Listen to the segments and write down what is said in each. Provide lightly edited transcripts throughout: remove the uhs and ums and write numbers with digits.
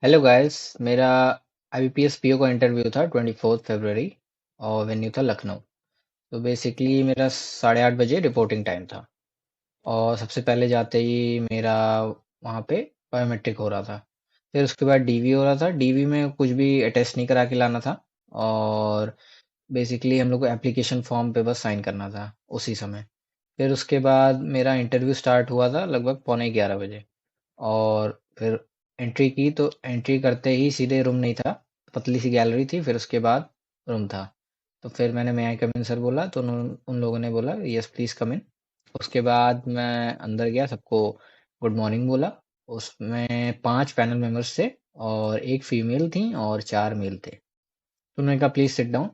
Hello guys. मेरा IBPS PO का interview था 24 फरवरी और वेन्यू था लखनऊ। तो बेसिकली मेरा 8:30 बजे रिपोर्टिंग टाइम था। और सबसे पहले जाते ही मेरा वहाँ पे बायोमेट्रिक हो रहा था। फिर उसके बाद डीवी हो रहा था। डीवी में कुछ भी अटेस्ट नहीं करा के लाना था। और बेसिकली हम लोग को एप्लीकेशन फॉर्म पे बस साइन करना था उसी समय। फिर उसके बाद मेरा इंटरव्यू स्टार्ट हुआ था लगभग पौने 11 बजे। और फिर एंट्री की तो एंट्री करते ही सीधे रूम नहीं था। पतली सी गैलरी थी, फिर उसके बाद रूम था। तो फिर मैंने मे आई कम इन सर बोला तो उन लोगों ने बोला यस प्लीज कम इन। उसके बाद मैं अंदर गया, सबको गुड मॉर्निंग बोला। उसमें 5 पैनल मेंबर्स थे और एक फीमेल थी और 4 मेल थे। तो उन्होंने कहा प्लीज सिट डाउन।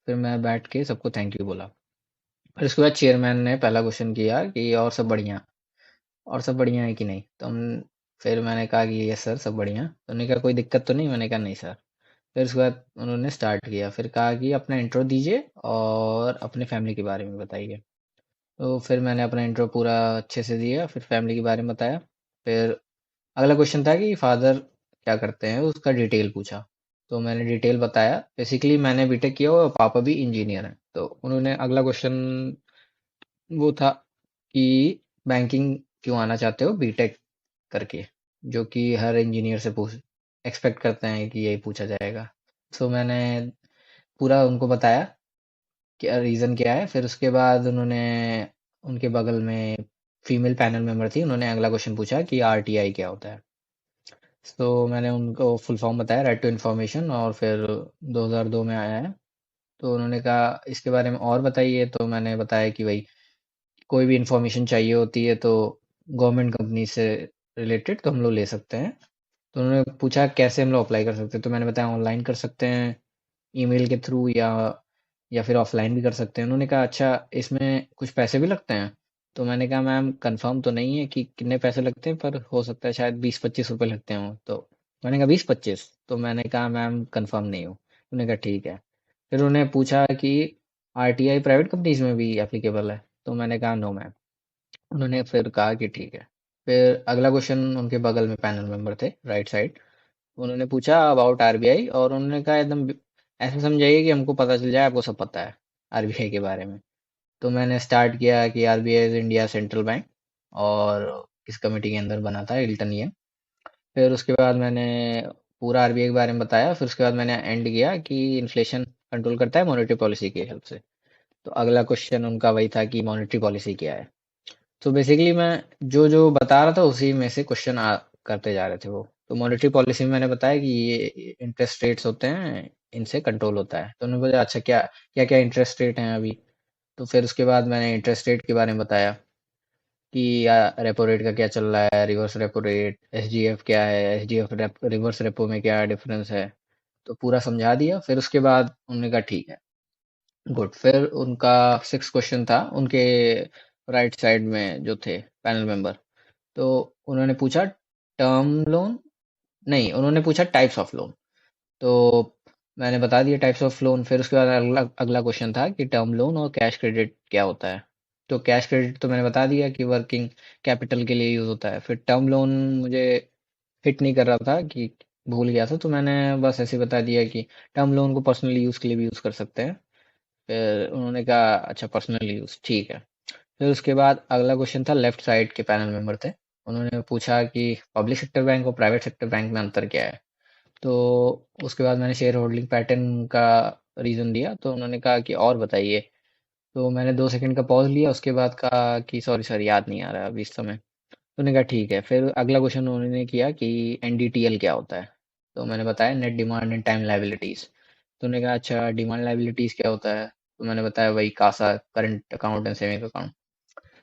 फिर मैं बैठ के सबको थैंक यू बोला। फिर उसके बाद चेयरमैन ने पहला क्वेश्चन किया कि और सब बढ़िया है कि नहीं। तो हम फिर मैंने कहा कि यस सर सब बढ़िया। तो उन्होंने कहा कोई दिक्कत तो नहीं। मैंने कहा नहीं सर। फिर उसके बाद उन्होंने स्टार्ट किया, फिर कहा कि अपना इंट्रो दीजिए और अपने फैमिली के बारे में बताइए। तो फिर मैंने अपना इंट्रो पूरा अच्छे से दिया, फिर फैमिली के बारे में बताया। फिर अगला क्वेश्चन था कि फादर क्या करते हैं, उसका डिटेल पूछा। तो मैंने डिटेल बताया। बेसिकली मैंने बीटेक किया और पापा भी इंजीनियर हैं। तो उन्होंने अगला क्वेश्चन वो था कि बैंकिंग क्यों आना चाहते हो बीटेक करके, जो कि हर इंजीनियर से पूछ एक्सपेक्ट करते हैं कि यही पूछा जाएगा। सो मैंने पूरा उनको बताया कि रीज़न क्या है। फिर उसके बाद उन्होंने उनके बगल में फीमेल पैनल मेंबर थी, उन्होंने अगला क्वेश्चन पूछा कि आरटीआई क्या होता है। तो मैंने उनको फुल फॉर्म बताया, राइट टू इन्फॉर्मेशन, और फिर 2002 में आया है। तो उन्होंने कहा इसके बारे में और बताइए। तो मैंने बताया कि भाई कोई भी इंफॉर्मेशन चाहिए होती है तो गवर्नमेंट कंपनी से रिलेटेड तो हम लोग ले सकते हैं। तो उन्होंने पूछा कैसे हम लोग अप्लाई कर सकते हैं। तो मैंने बताया ऑनलाइन कर सकते हैं, ईमेल के थ्रू, या फिर ऑफलाइन भी कर सकते हैं। उन्होंने कहा अच्छा इसमें कुछ पैसे भी लगते हैं। तो मैंने कहा मैम कंफर्म तो नहीं है कि कितने पैसे लगते हैं, पर हो सकता है शायद 20-25 रुपए लगते हों। तो मैंने कहा 20-25। तो मैंने कहा मैम कंफर्म नहीं हो। उन्होंने कहा ठीक है। फिर उन्होंने पूछा कि आरटीआई प्राइवेट कंपनीज में भी एप्लीकेबल है। तो मैंने कहा नो मैम। उन्होंने फिर कहा कि ठीक है। फिर अगला क्वेश्चन उनके बगल में पैनल मेंबर थे राइट साइड। उन्होंने पूछा अबाउट आरबीआई और उन्होंने कहा एकदम ऐसे समझाइए कि हमको पता चल जाए आपको सब पता है आरबीआई के बारे में। तो मैंने स्टार्ट किया कि RBI is India central bank और किस कमेटी के अंदर बना था, हिल्टन ये। फिर उसके बाद मैंने पूरा आरबीआई के बारे में बताया। फिर उसके बाद मैंने एंड किया कि इन्फ्लेशन कंट्रोल करता है मॉनेटरी पॉलिसी की हेल्प से। तो अगला क्वेश्चन उनका वही था कि मॉनेटरी पॉलिसी क्या है। तो बेसिकली मैं जो जो बता रहा था उसी में से क्वेश्चन करते जा रहे थे वो। तो मॉनेटरी पॉलिसी में मैंने बताया कि ये इंटरेस्ट रेट्स होते हैं, इनसे कंट्रोल होता है। तो उन्होंने बोला अच्छा क्या क्या क्या इंटरेस्ट रेट हैं अभी। तो फिर उसके बाद मैंने इंटरेस्ट रेट के बारे में बताया कि रेपो रेट का क्या चल रहा है, रिवर्स रेपो रेट, एसजीएफ क्या है, एसजीएफ रिवर्स रेपो में क्या डिफरेंस है। तो पूरा समझा दिया। फिर उसके बाद उन्होंने कहा ठीक है गुड। फिर उनका 6 क्वेश्चन था उनके राइट साइड में जो थे पैनल मेंबर। तो उन्होंने पूछा टर्म लोन, नहीं उन्होंने पूछा टाइप्स ऑफ लोन। तो मैंने बता दिया टाइप्स ऑफ लोन। फिर उसके बाद अगला अगला क्वेश्चन था कि टर्म लोन और कैश क्रेडिट क्या होता है। तो कैश क्रेडिट तो मैंने बता दिया कि वर्किंग कैपिटल के लिए यूज होता है। फिर टर्म लोन मुझे हिट नहीं कर रहा था कि भूल गया था, तो मैंने बस ऐसे ही बता दिया कि टर्म लोन को पर्सनल यूज के लिए भी यूज कर सकते हैं। फिर उन्होंने कहा अच्छा पर्सनल यूज ठीक है। फिर उसके बाद अगला क्वेश्चन था, लेफ्ट साइड के पैनल मेंबर थे। उन्होंने पूछा कि पब्लिक सेक्टर बैंक और प्राइवेट सेक्टर बैंक में अंतर क्या है। तो उसके बाद मैंने शेयर होल्डिंग पैटर्न का रीज़न दिया। तो उन्होंने कहा कि और बताइए। तो मैंने 2 सेकंड का पॉज लिया, उसके बाद कहा कि सॉरी सर याद नहीं आ रहा अभी इस समय। तो उन्होंने कहा ठीक है। फिर अगला क्वेश्चन उन्होंने किया कि एनडीटीएल क्या होता है। तो मैंने बताया net demand and time liabilities. तो उन्होंने कहा अच्छा डिमांड लाइबिलिटीज क्या होता है। तो मैंने बताया वही CASA, current account and saving account.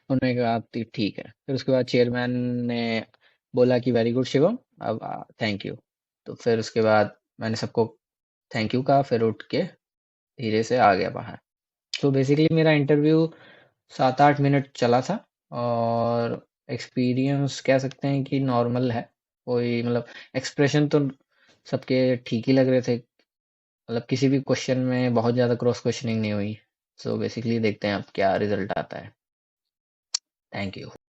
उन्होंने कहा ठीक है। फिर उसके बाद चेयरमैन ने बोला कि वेरी गुड शिवम, अब थैंक यू। तो फिर उसके बाद मैंने सबको थैंक यू कहा, फिर उठ के धीरे से आ गया बाहर। तो बेसिकली मेरा इंटरव्यू 7-8 मिनट चला था। और एक्सपीरियंस कह सकते हैं कि नॉर्मल है। कोई मतलब एक्सप्रेशन तो सबके ठीक ही लग रहे थे। मतलब किसी भी क्वेश्चन में बहुत ज़्यादा क्रॉस क्वेश्चनिंग नहीं हुई। सो बेसिकली देखते हैं अब क्या रिजल्ट आता है। Thank you.